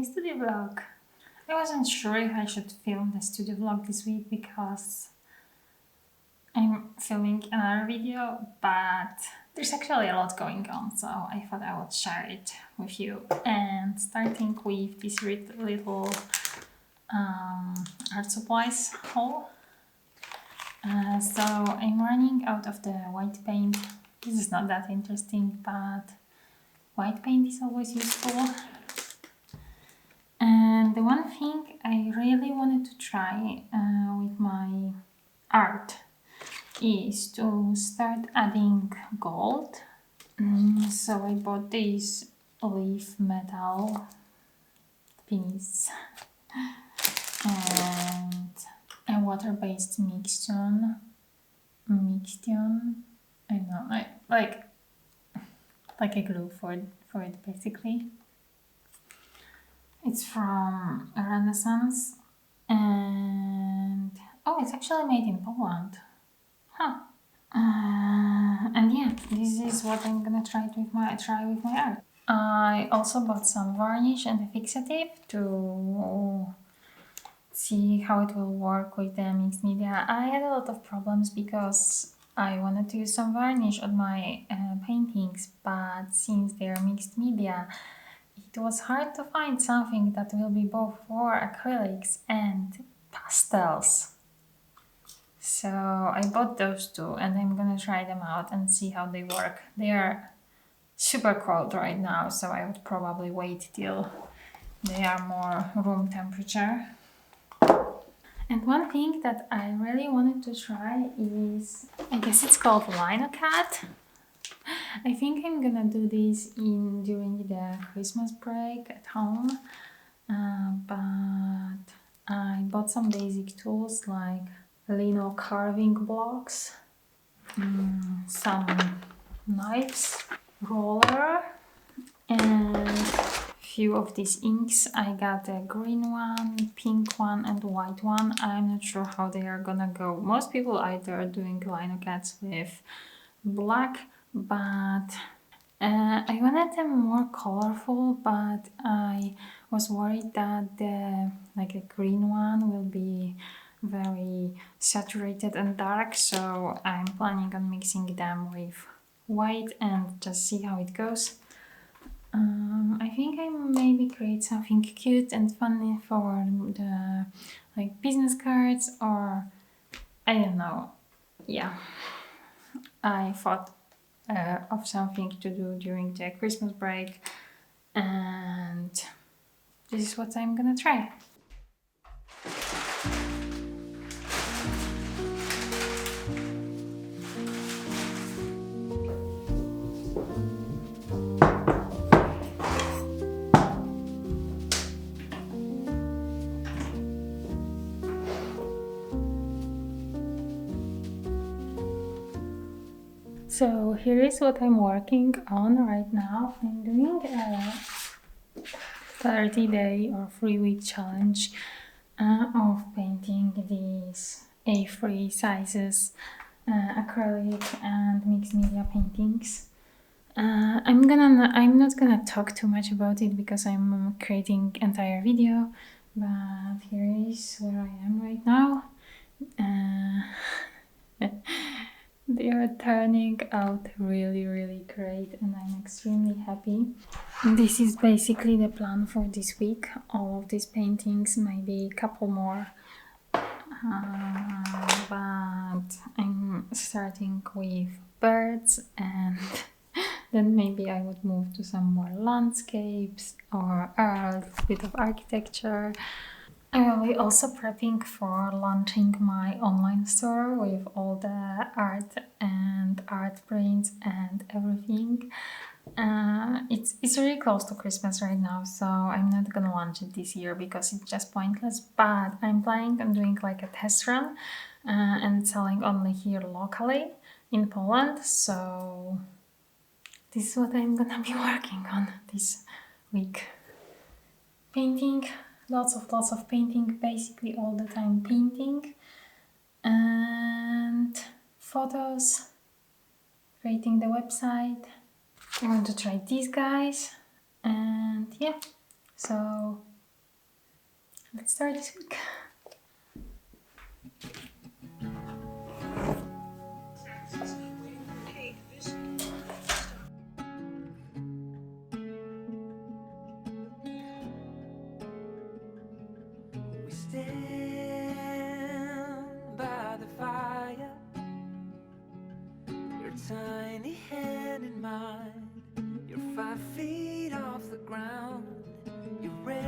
mini studio vlog. I wasn't sure if I should film the studio vlog this week because I'm filming another video, but there's actually a lot going on, so I thought I would share it with you. And starting with this little art supplies haul. So I'm running out of the white paint. This is not that interesting, but white paint is always useful. And the one thing I really wanted to try with my art is to start adding gold. So I bought these leaf metal thingies and a water-based mixtion. I don't know, like a glue for it basically. It's from Renaissance and it's actually made in Poland. And yeah, this is what I'm gonna try with my art. I also bought some varnish and a fixative to see how it will work with the mixed media. I had a lot of problems because I wanted to use some varnish on my paintings, but since they're mixed media, it was hard to find something that will be both for acrylics and pastels. So I bought those two and I'm gonna try them out and see how they work. They are super cold right now, so I would probably wait till they are more room temperature. And one thing that I really wanted to try is, I guess it's called Linocut. I think I'm gonna do this during the Christmas break at home, but I bought some basic tools like lino carving blocks, some knives, roller, and few of these inks. I got a green one, pink one, and white one. I'm not sure how they are gonna go. Most people either are doing Linocuts with black, but I wanted them more colorful, but I was worried that the green one will be very saturated and dark, so I'm planning on mixing them with white and just see how it goes. I think I maybe create something cute and funny for the business cards, or I don't know. Yeah, I thought of something to do during the Christmas break, and this is what I'm gonna try. So here is what I'm working on right now. I'm doing a 30-day or 3-week challenge of painting these A3 sizes acrylic and mixed media paintings. I'm not gonna talk too much about it because I'm creating entire video, but here is where I am right now. They are turning out really, really great and I'm extremely happy. This is basically the plan for this week. All of these paintings, maybe a couple more. But I'm starting with birds and then maybe I would move to some more landscapes or a bit of architecture. I will be also prepping for launching my online store with all the art and art prints and everything. It's really close to Christmas right now, so I'm not gonna launch it this year because it's just pointless, but I'm planning on doing like a test run and selling only here locally in Poland. So this is what I'm gonna be working on this week. Painting. Lots of painting, basically all the time painting, and photos, creating the website. I want to try these guys, and yeah, so Let's start this week. We stand by the fire, your tiny hand in mine. You're 5 feet off the ground. You rest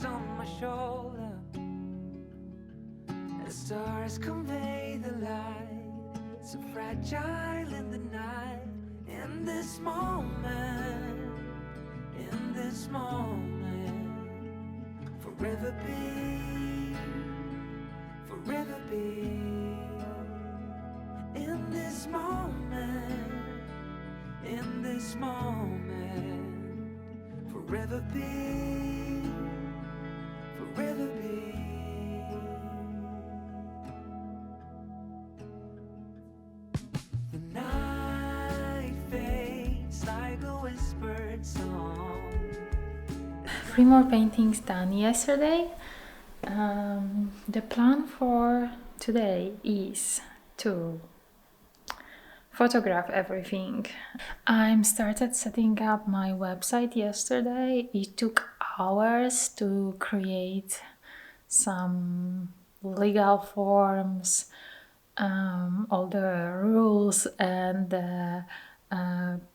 on my shoulder. The stars convey the light, so fragile in the night. In this moment, in this moment, forever be, forever be. In this moment, in this moment, forever be, forever be. The night fades like a whispered song. 3 more paintings done yesterday. The plan for today is to photograph everything. I started setting up my website yesterday. It took hours to create some legal forms, all the rules and the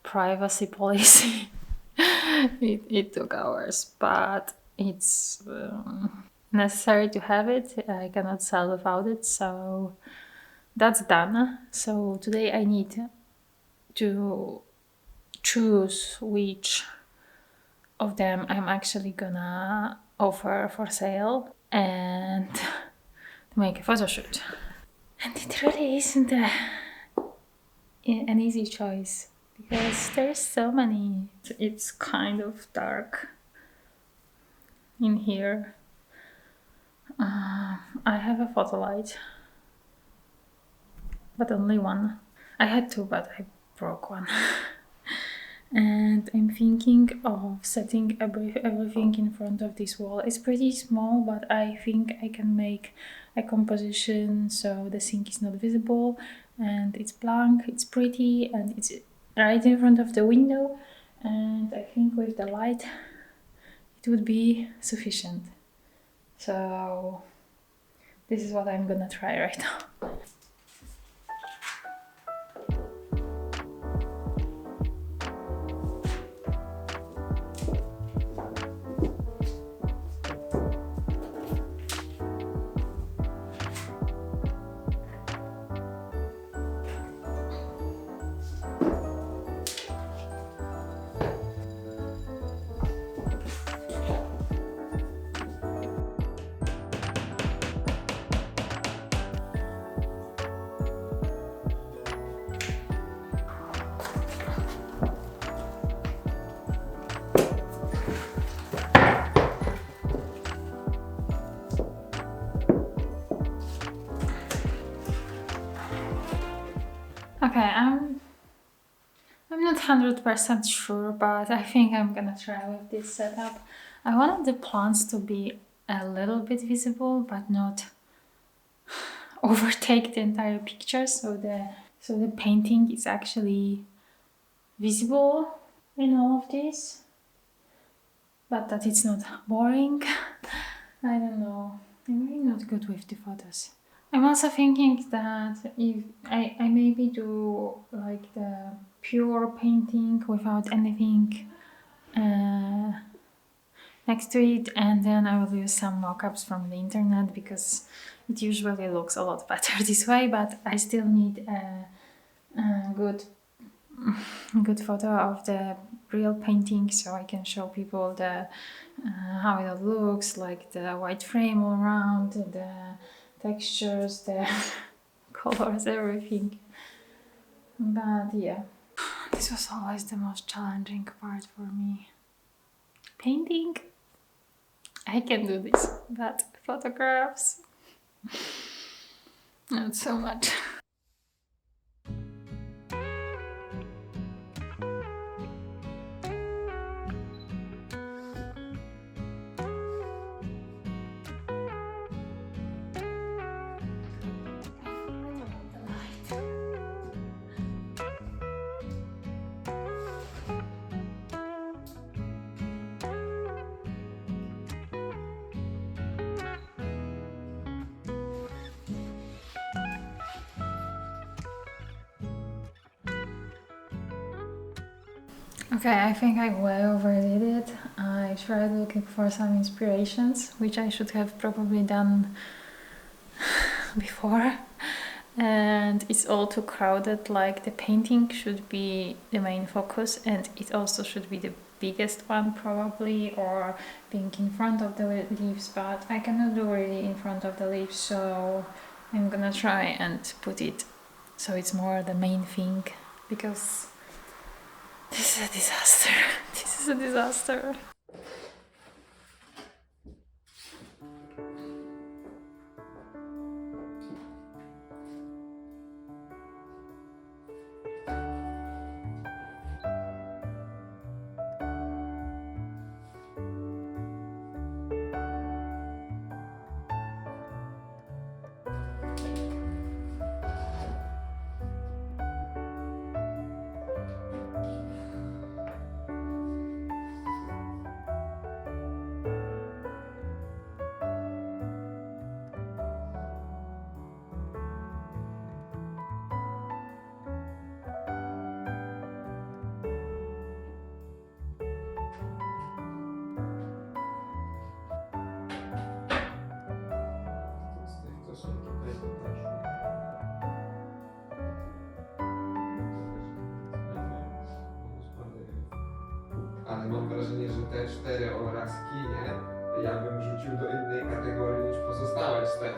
privacy policy. It took hours, but it's necessary to have it. I cannot sell without it, so that's done. So today I need to choose which of them I'm actually gonna offer for sale and to make a photo shoot. And it really isn't an easy choice because there's so many. It's kind of dark in here. I have a photo light, but only one. I had two, but I broke one. And I'm thinking of setting everything in front of this wall. It's pretty small, but I think I can make a composition so the sink is not visible and it's blank, it's pretty, and it's right in front of the window. And I think with the light it would be sufficient. So this is what I'm gonna try right now. Okay, I'm not 100% sure, but I think I'm gonna try with this setup. I wanted the plants to be a little bit visible, but not overtake the entire picture, so the painting is actually visible in all of this, but that it's not boring. I don't know. I'm really not good with the photos. I'm also thinking that if I maybe do like the pure painting without anything next to it, and then I will use some mock-ups from the internet because it usually looks a lot better this way, but I still need a good photo of the real painting so I can show people the how it looks, like the white frame all around, the textures, the colors, everything. But yeah, this was always the most challenging part for me. Painting, I can do this, but photographs, not so much. Okay, I think I way overdid it. I tried looking for some inspirations, which I should have probably done before. And it's all too crowded. Like the painting should be the main focus, and it also should be the biggest one probably, or being in front of the leaves, but I cannot do really in front of the leaves, so I'm gonna try and put it so it's more the main thing, because this is a disaster. This is a disaster. Z tych, co są tutaj, to też. Ale mam wrażenie, że te 4 oraz kinie ja bym rzucił do innej kategorii niż pozostałe 4.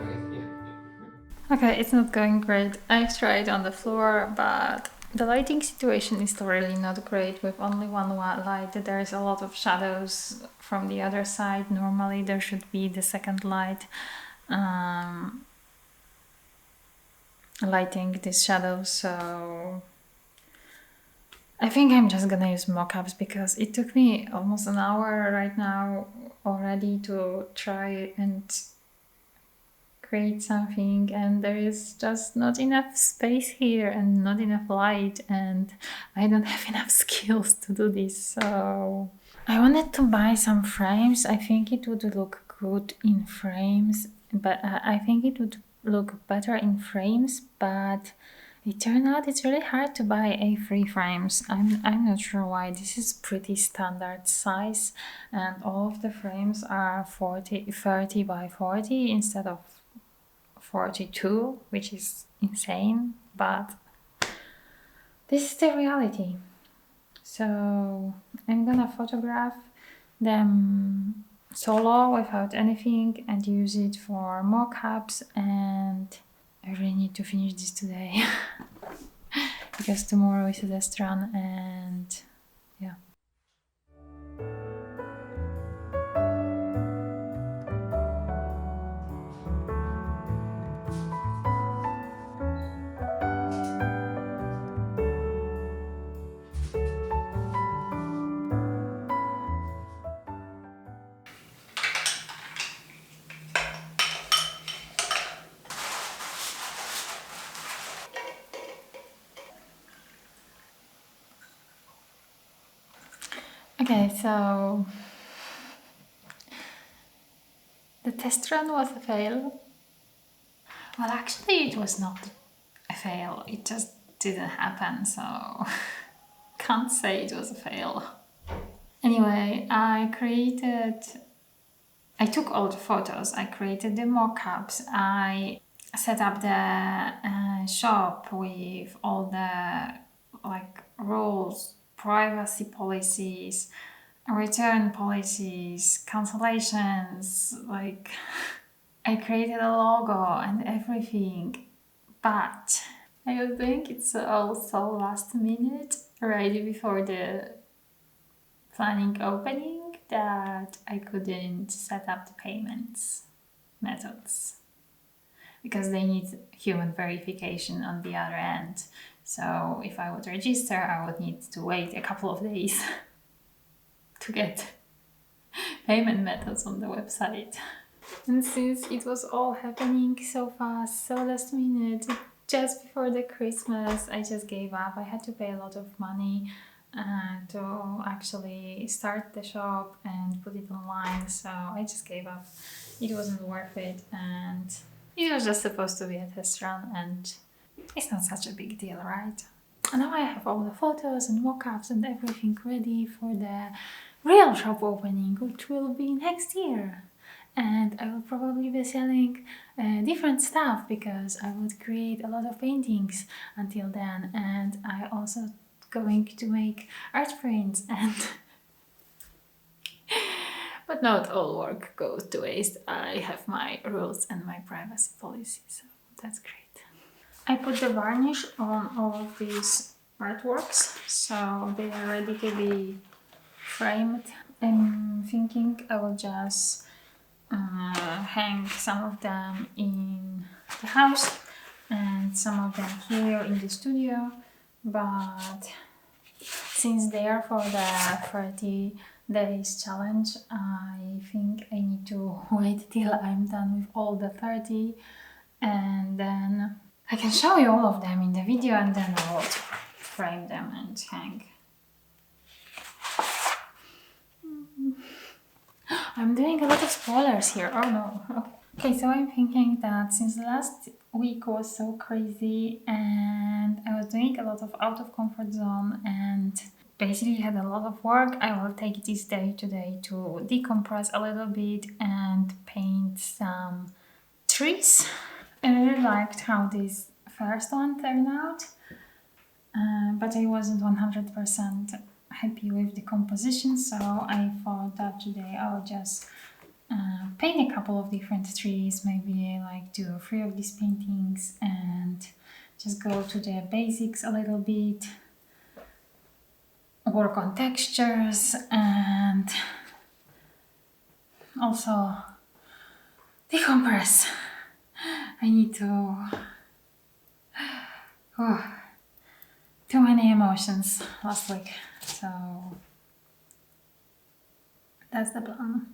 Okay, it's not going great. I've tried on the floor, but the lighting situation is really not great with only one light. There's a lot of shadows from the other side. Normally there should be the second light lighting these shadows, so I think I'm just gonna use mock-ups, because it took me almost an hour right now already to try and create something, and there is just not enough space here and not enough light, and I don't have enough skills to do this. So I wanted to buy some frames. I think it would look good in frames, but I think it would look better in frames, but it turned out it's really hard to buy A3 frames. I'm not sure why. This is pretty standard size, and all of the frames are 30 by 40 instead of 42, which is insane, but this is the reality. So I'm gonna photograph them solo without anything and use it for mock-ups, and I really need to finish this today because tomorrow is a test run, and yeah. Okay, so the test run was a fail. Well, actually, it was not a fail, it just didn't happen, so can't say it was a fail. Anyway, I took all the photos, I created the mock-ups, I set up the shop with all the rules, privacy policies, return policies, cancellations, I created a logo and everything, but I think it's also last minute, right before the planning opening, that I couldn't set up the payments methods because they need human verification on the other end. So if I would register, I would need to wait a couple of days to get payment methods on the website. And since it was all happening so fast, so last minute, just before the Christmas, I just gave up. I had to pay a lot of money to actually start the shop and put it online, so I just gave up. It wasn't worth it, and it was just supposed to be a test run, and it's not such a big deal, right? And now I have all the photos and mock-ups and everything ready for the real shop opening, which will be next year. And I will probably be selling different stuff because I would create a lot of paintings until then, and I also going to make art prints and but not all work goes to waste. I have my rules and my privacy policy, so that's great. I put the varnish on all of these artworks, so they are ready to be framed. I'm thinking I will just hang some of them in the house and some of them here in the studio, but since they are for the 30 days challenge, I think I need to wait till I'm done with all the 30, and then I can show you all of them in the video, and then I will frame them and hang. I'm doing a lot of spoilers here. Oh no. Okay, so I'm thinking that since the last week was so crazy and I was doing a lot of out of comfort zone and basically had a lot of work, I will take this day today to decompress a little bit and paint some trees. I really liked how this first one turned out, but I wasn't 100% happy with the composition, so I thought that today I'll just paint a couple of different trees, maybe like 2 or 3 of these paintings, and just go to the basics a little bit, work on textures, and also decompress. I need to... too many emotions last week, so that's the plan.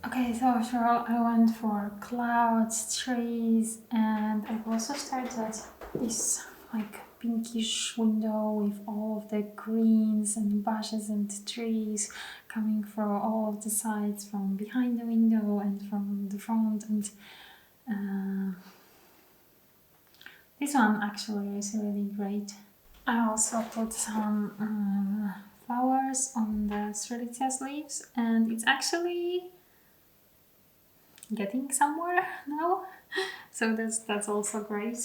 Okay, so after all, I went for clouds, trees, and I've also started this like pinkish window with all of the greens and bushes and trees coming from all of the sides, from behind the window and from the front, and this one actually is really great. I also put some flowers on the Strelitzia leaves, and it's actually getting somewhere now, so that's also great.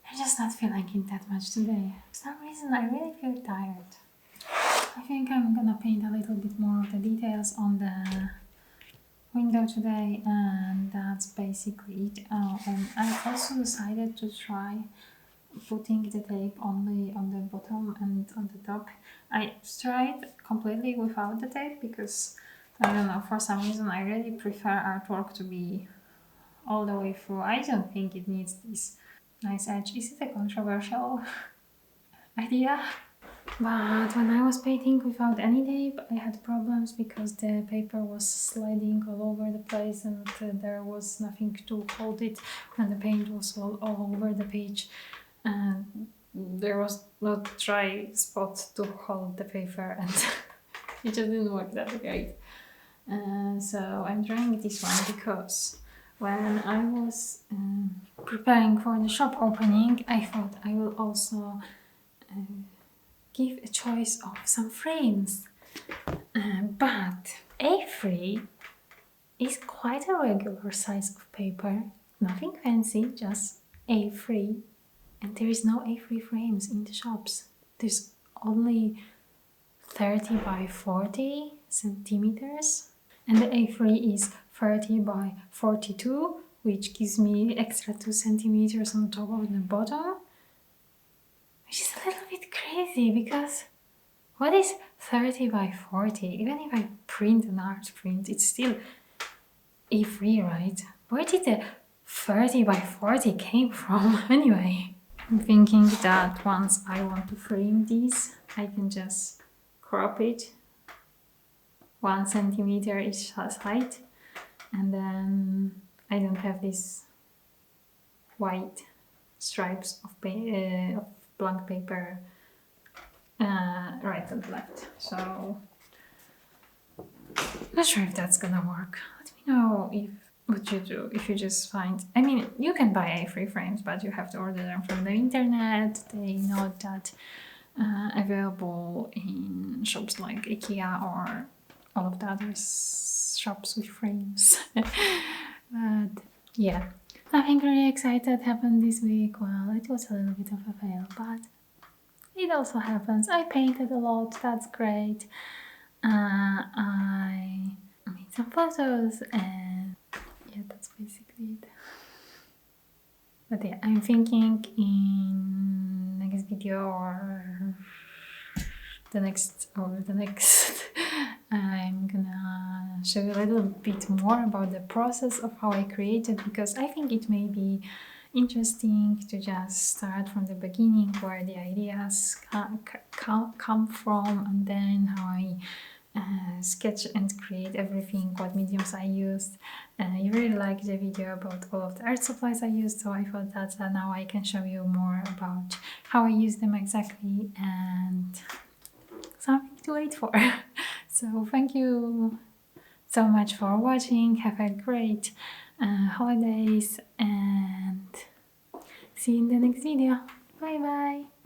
I'm just not feeling it that much today. For some reason I really feel tired. I think I'm gonna paint a little bit more of the details on the window today, and that's basically it. And I also decided to try putting the tape only on the bottom and on the top. I tried completely without the tape because I don't know, for some reason I really prefer artwork to be all the way through. I don't think it needs this nice edge. Is it a controversial idea? But when I was painting without any tape, I had problems because the paper was sliding all over the place and there was nothing to hold it when the paint was all over the page. And there was no dry spot to hold the paper and it just didn't work that great. So I'm trying this one because when I was preparing for the shop opening, I thought I will also give a choice of some frames. But A3 is quite a regular size of paper, nothing fancy, just A3, and there is no A3 frames in the shops. There's only 30 by 40 centimeters, and the A3 is 30 by 42, which gives me extra 2 centimeters on top of the bottom, which is a little bit crazy because what is 30 by 40? Even if I print an art print, it's still A3, right? Where did the 30 by 40 came from anyway? I'm thinking that once I want to frame these, I can just crop it 1 centimeter each side, and then I don't have these white stripes of blank paper right and left. So not sure if that's gonna work. Let me know what you do if you just find. I mean, you can buy A3 frames, but you have to order them from the internet. They not that available in shops like IKEA or all of the other shops with frames. But yeah, nothing really excited happened this week. Well, it was a little bit of a fail, but it also happens. I painted a lot, that's great. I made some photos, and yeah, that's basically it. But yeah, I'm thinking in next video or the next I'm gonna show you a little bit more about the process of how I created, because I think it may be interesting to just start from the beginning where the ideas come from, and then how I sketch and create everything, what mediums I used. You really liked the video about all of the art supplies I used, so I thought that now I can show you more about how I use them exactly, and something to wait for. So thank you so much for watching. Have a great holidays, and see you in the next video. Bye bye.